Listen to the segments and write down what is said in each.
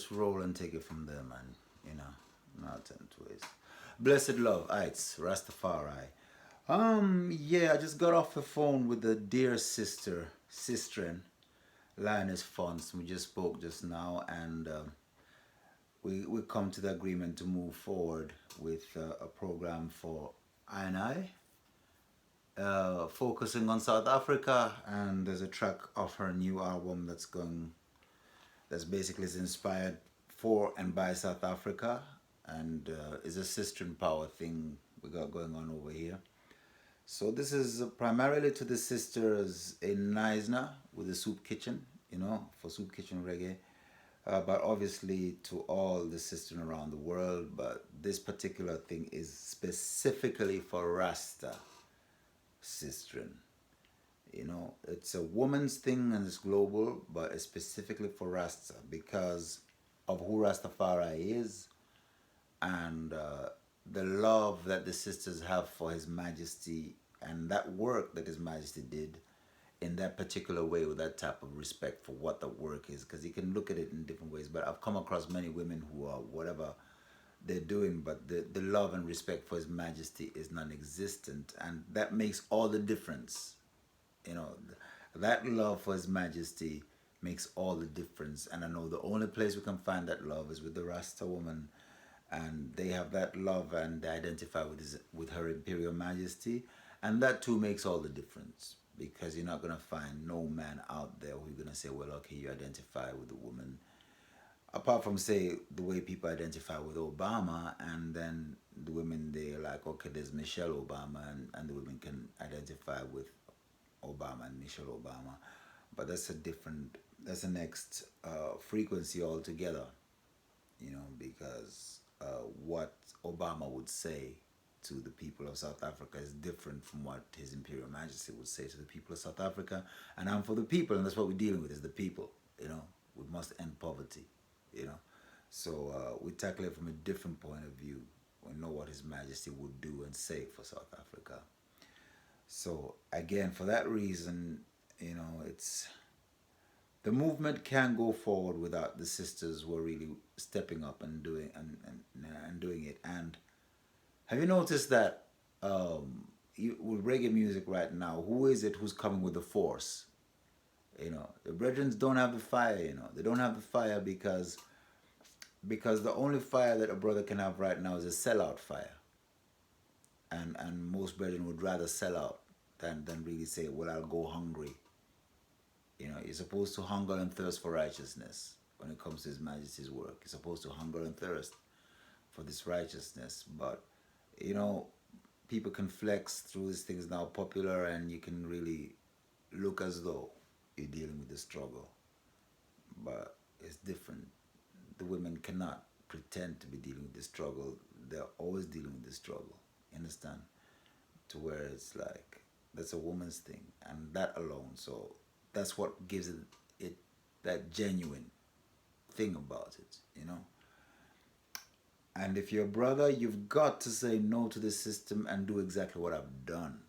just roll and take it from there, man. You know, not and ways. Blessed love, heights, Rastafari. Yeah, I just got off the phone with the dear sister, Lioness Fonts. We just spoke just now, and we come to the agreement to move forward with a program for I, focusing on South Africa, and there's a track of her new album that's basically is inspired for and by South Africa, and is a sister in power thing we got going on over here. So this is primarily to the sisters in Neisner with the Soup Kitchen, for Soup Kitchen Reggae, but obviously to all the sisters around the world. But this particular thing is specifically for Rasta sistren. It's a woman's thing and it's global, but it's specifically for Rasta because of who Rastafari is and the love that the sisters have for His Majesty and that work that His Majesty did in that particular way with that type of respect for what the work is, because you can look at it in different ways. But I've come across many women who are whatever they're doing, but the love and respect for His Majesty is non-existent, and that makes all the difference. That love for His Majesty makes all the difference, and I know the only place we can find that love is with the Rasta woman, and they have that love and they identify with Her Imperial Majesty, and that too makes all the difference, because you're not going to find no man out there who's going to say, well, okay, you identify with the woman, apart from, say, the way people identify with Obama, and then the women, they're like, okay, there's Michelle Obama, and the women can identify with Obama and Michelle Obama. But that's the next frequency altogether, because what Obama would say to the people of South Africa is different from what His Imperial Majesty would say to the people of South Africa. And I'm for the people, and that's what we're dealing with, is the people. We must end poverty. So we tackle it from a different point of view. We know what His Majesty would do and say for South Africa. So again, for that reason, it's the movement can't go forward without the sisters who are really stepping up and doing and doing it. And have you noticed that with reggae music right now, who is it who's coming with the force? The brethren don't have the fire. They don't have the fire because the only fire that a brother can have right now is a sellout fire. And most brethren would rather sell out than really say, well, I'll go hungry. You're supposed to hunger and thirst for righteousness when it comes to His Majesty's work. You're supposed to hunger and thirst for this righteousness. But, people can flex through these things now popular, and you can really look as though you're dealing with the struggle. But it's different. The women cannot pretend to be dealing with the struggle. They're always dealing with the struggle. Understand? To where it's like, that's a woman's thing, and that alone. So that's what gives it that genuine thing about it. And if you're a brother, you've got to say no to the system and do exactly what I've done.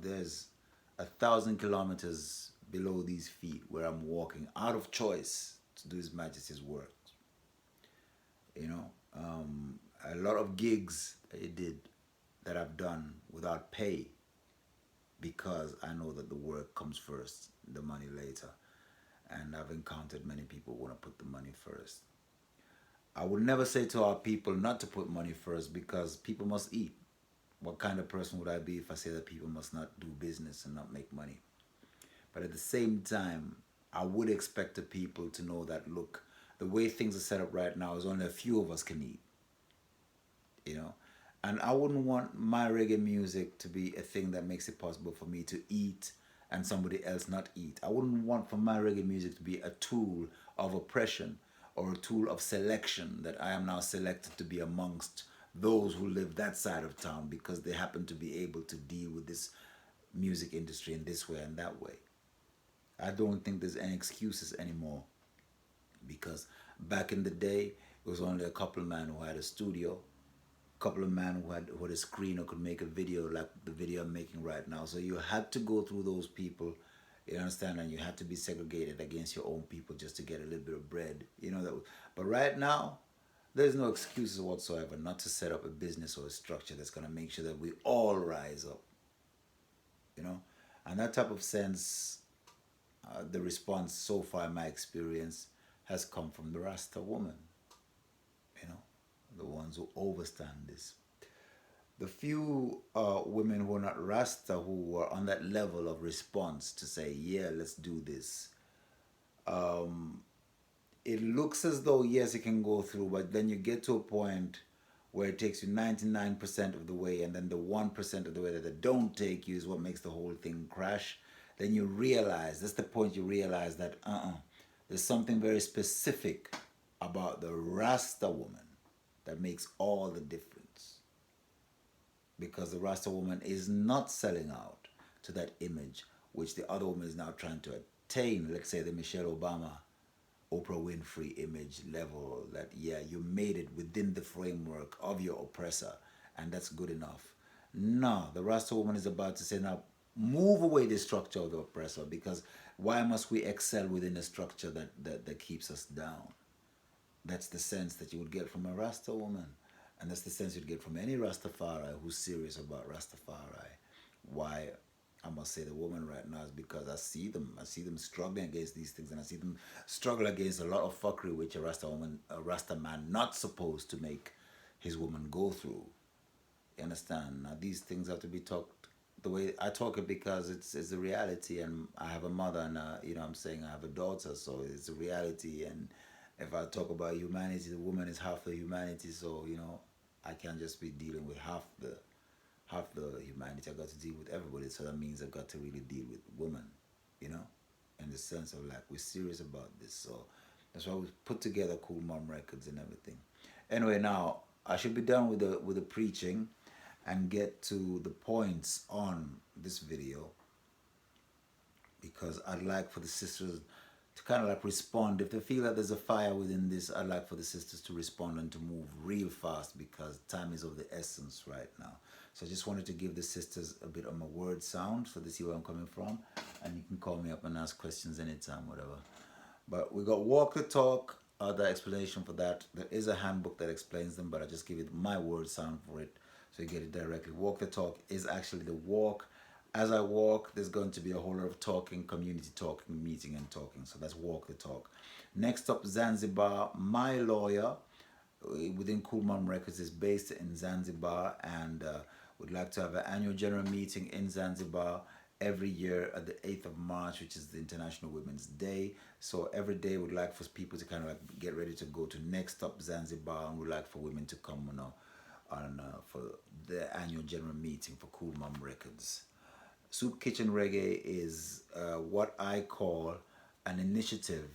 There's 1,000 kilometers below these feet where I'm walking out of choice to do His Majesty's work. A lot of gigs that He did that I've done without pay, because I know that the work comes first, the money later. And I've encountered many people who want to put the money first. I would never say to our people not to put money first, because people must eat. What kind of person would I be if I say that people must not do business and not make money? But at the same time, I would expect the people to know that, look, the way things are set up right now is only a few of us can eat. And I wouldn't want my reggae music to be a thing that makes it possible for me to eat and somebody else not eat. I wouldn't want for my reggae music to be a tool of oppression or a tool of selection, that I am now selected to be amongst those who live that side of town because they happen to be able to deal with this music industry in this way and that way. I don't think there's any excuses anymore, because back in the day, it was only a couple of men who had a studio, a couple of men who had a screen or could make a video like the video I'm making right now. So you had to go through those people You understand? And you had to be segregated against your own people just to get a little bit of bread. You know that. But right now, there's no excuses whatsoever not to set up a business or a structure that's going to make sure that we all rise up. You know, and that type of sense, the response so far in my experience has come from the Rasta woman. You know, the ones who overstand this. The few women who are not Rasta who were on that level of response to say, yeah, let's do this. It looks as though, yes, it can go through, but then you get to a point where it takes you 99% of the way, and then the 1% of the way that they don't take you is what makes the whole thing crash. Then you realize, that's the point you realize that, there's something very specific about the Rasta woman that makes all the difference, because the Rasta woman is not selling out to that image which the other woman is now trying to attain. Let's say the Michelle Obama, Oprah Winfrey image level, that yeah, you made it within the framework of your oppressor, and that's good enough. No, the Rasta woman is about to say, now move away the structure of the oppressor, because why must we excel within a structure that keeps us down? That's the sense that you would get from a Rasta woman. And that's the sense you'd get from any Rastafari who's serious about Rastafari. Why I must say the woman right now is because I see them. I see them struggling against these things, and I see them struggle against a lot of fuckery which a Rasta woman, a Rasta man not supposed to make his woman go through. You understand? Now these things have to be talked the way I talk it, because it's a reality, and I have a mother, and you know what I'm saying, I have a daughter, so it's a reality. And if I talk about humanity, the woman is half the humanity, so you know I can't just be dealing with half the humanity. I got to deal with everybody, so that means I've got to really deal with women, you know, in the sense of like we're serious about this. So that's why we put together Cool Mom Records and everything. Anyway, now I should be done with the preaching and get to the points on this video, because I'd like for the sisters to kind of like respond. If they feel that there's a fire within this, I'd like for the sisters to respond and to move real fast, because time is of the essence right now. So I just wanted to give the sisters a bit of my word sound so they see where I'm coming from. And you can call me up and ask questions anytime, whatever. But we got walk the talk, the explanation for that. There is a handbook that explains them, but I just give it my word sound for it so you get it directly. Walk the talk is actually the walk. As I walk, there's going to be a whole lot of talking, community talking, meeting and talking. So that's walk the talk. Next up, Zanzibar. My lawyer within Cool Mom Records is based in Zanzibar, and would like to have an annual general meeting in Zanzibar every year at the 8th of March, which is the International Women's Day. So every day we'd like for people to kind of like get ready to go to Next Up Zanzibar, and we'd like for women to come for the annual general meeting for Cool Mom Records. Soup Kitchen Reggae is what I call an initiative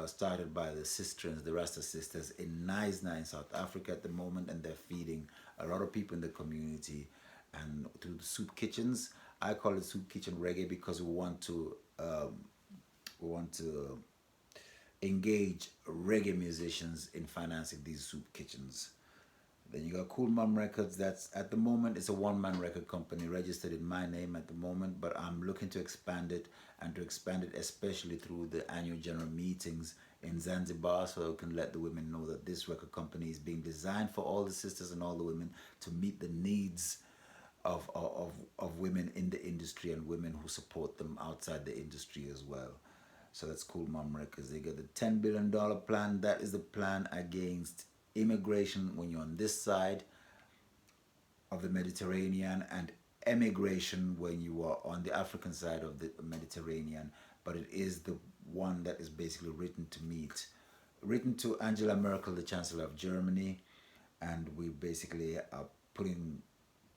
started by the sisters, the Rasta sisters in Nice, South Africa at the moment, and they're feeding a lot of people in the community. And through the soup kitchens, I call it Soup Kitchen Reggae because we want to engage reggae musicians in financing these soup kitchens. Then you got Cool Mom Records. That's at the moment it's a one-man record company registered in my name at the moment, but I'm looking to expand it, and to expand it especially through the annual general meetings in Zanzibar, so I can let the women know that this record company is being designed for all the sisters and all the women to meet the needs of women in the industry and women who support them outside the industry as well. So that's Cool Mom Records. They got the $10 billion plan. That is the plan against immigration when you're on this side of the Mediterranean, and emigration when you are on the African side of the Mediterranean. But it is the one that is basically written to Angela Merkel, the Chancellor of Germany, and we basically are putting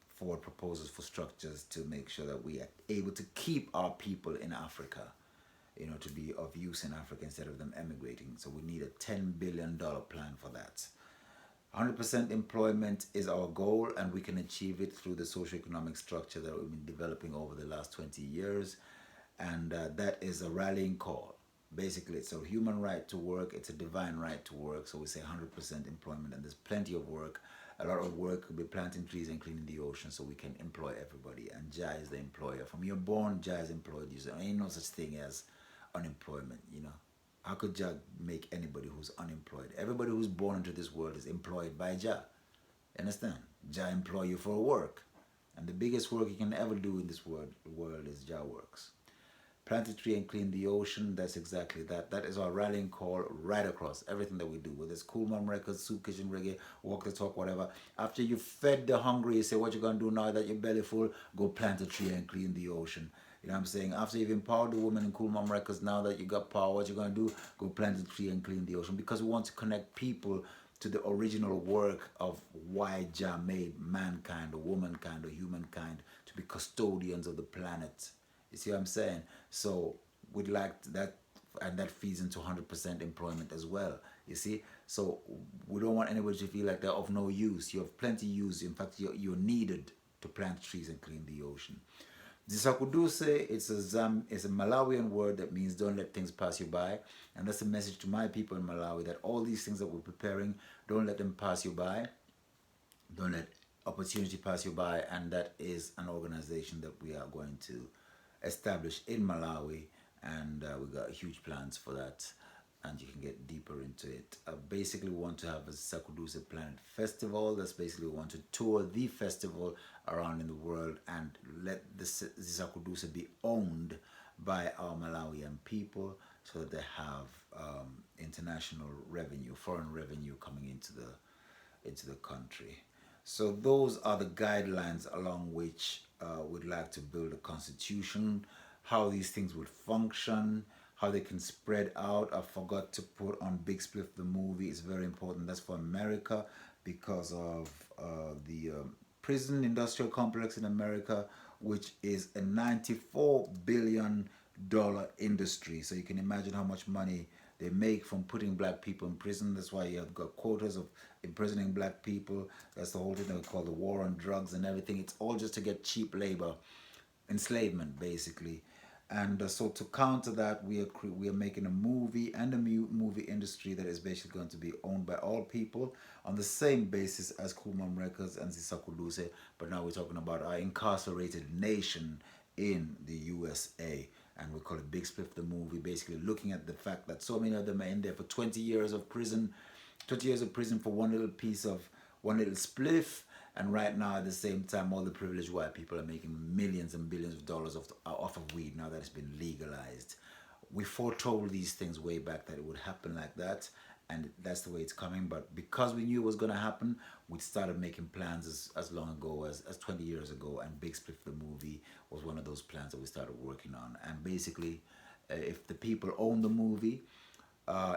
forward proposals for structures to make sure that we are able to keep our people in Africa, you know, to be of use in Africa instead of them emigrating. So we need a $10 billion plan for that. 100% employment is our goal, and we can achieve it through the socioeconomic structure that we've been developing over the last 20 years. And that is a rallying call. Basically, it's a human right to work, it's a divine right to work. So we say 100% employment, and there's plenty of work. A lot of work could be planting trees and cleaning the ocean so we can employ everybody. And Jah is the employer. From you're born, Jah has employed you. So there ain't no such thing as unemployment, you know. How could Jah make anybody who's unemployed? Everybody who's born into this world is employed by Jah. Understand? Jah employ you for work. And the biggest work you can ever do in this world is Jah works. Plant a tree and clean the ocean. That's exactly that. That is our rallying call right across everything that we do. Whether it's Cool Mom Records, Soup Kitchen Reggae, Walk the Talk, whatever. After you fed the hungry, you say, what you gonna do now that your belly full? Go plant a tree and clean the ocean. You know what I'm saying? After you've empowered the woman in Cool Mom Records, now that you got power, what you gonna do? Go plant a tree and clean the ocean. Because we want to connect people to the original work of why Jah made mankind, or womankind, or humankind to be custodians of the planet. You see what I'm saying? So we'd like that, and that feeds into 100% employment as well. You see? So we don't want anybody to feel like they're of no use. You have plenty use. In fact, you're needed to plant trees and clean the ocean. Zisakuduse, it's a Malawian word that means don't let things pass you by. And that's a message to my people in Malawi, that all these things that we're preparing, don't let them pass you by. Don't let opportunity pass you by. And that is an organization that we are going to establish in Malawi. And we got huge plans for that. And you can get deeper into it. Basically, we want to have a Sakuduse Planet Festival. That's basically we want to tour the festival around in the world and let the Sakuduse be owned by our Malawian people, so that they have international revenue, foreign revenue coming into the country. So those are the guidelines along which we'd like to build a constitution, how these things would function, how they can spread out. I forgot to put on Big Spliff the movie. It's very important. That's for America, because of the prison industrial complex in America, which is a $94 billion industry. So you can imagine how much money they make from putting black people in prison. That's why you have got quotas of imprisoning black people. That's the whole thing that we call the war on drugs and everything. It's all just to get cheap labor, enslavement basically. And so to counter that, we are making a movie and a movie industry that is basically going to be owned by all people on the same basis as Cool Mom Records and Zisakuduse. But now we're talking about our incarcerated nation in the USA. And we call it Big Spliff the movie, basically looking at the fact that so many of them are in there for 20 years of prison, 20 years of prison for one little spliff. And right now, at the same time, all the privileged white people are making millions and billions of dollars off of weed now that it's been legalized. We foretold these things way back that it would happen like that, and that's the way it's coming. But because we knew it was going to happen, we started making plans as long ago as 20 years ago, and Big Spliff the movie was one of those plans that we started working on. And basically, if the people own the movie,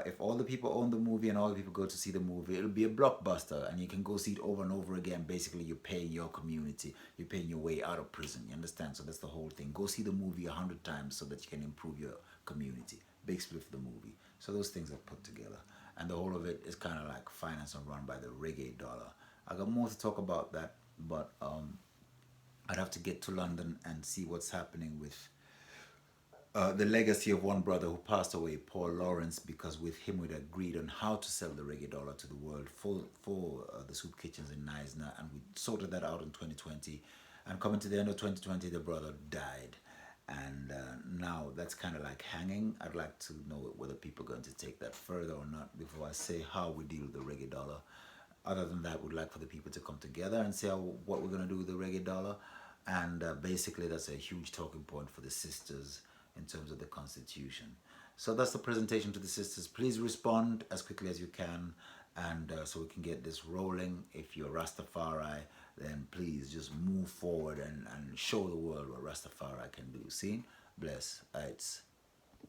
if all the people own the movie and all the people go to see the movie, it'll be a blockbuster, and you can go see it over and over again. Basically, you're paying your community, you're paying your way out of prison. You understand? So that's the whole thing. Go see the movie 100 times so that you can improve your community. Big Spliff the movie. So those things are put together, and the whole of it is kind of like financed and run by the reggae dollar. I got more to talk about that, but I'd have to get to London and see what's happening with the legacy of one brother who passed away, Paul Lawrence, because with him we'd agreed on how to sell the reggae dollar to the world for the soup kitchens in Neisner, and we sorted that out in 2020. And coming to the end of 2020, the brother died. And now that's kind of like hanging. I'd like to know whether people are going to take that further or not before I say how we deal with the reggae dollar. Other than that, we'd like for the people to come together and say what we're going to do with the reggae dollar. And basically, that's a huge talking point for the sisters in terms of the constitution. So that's the presentation to the sisters. Please respond as quickly as you can, and so we can get this rolling. If you're Rastafari, then please just move forward and show the world what Rastafari can do. See? Bless. It's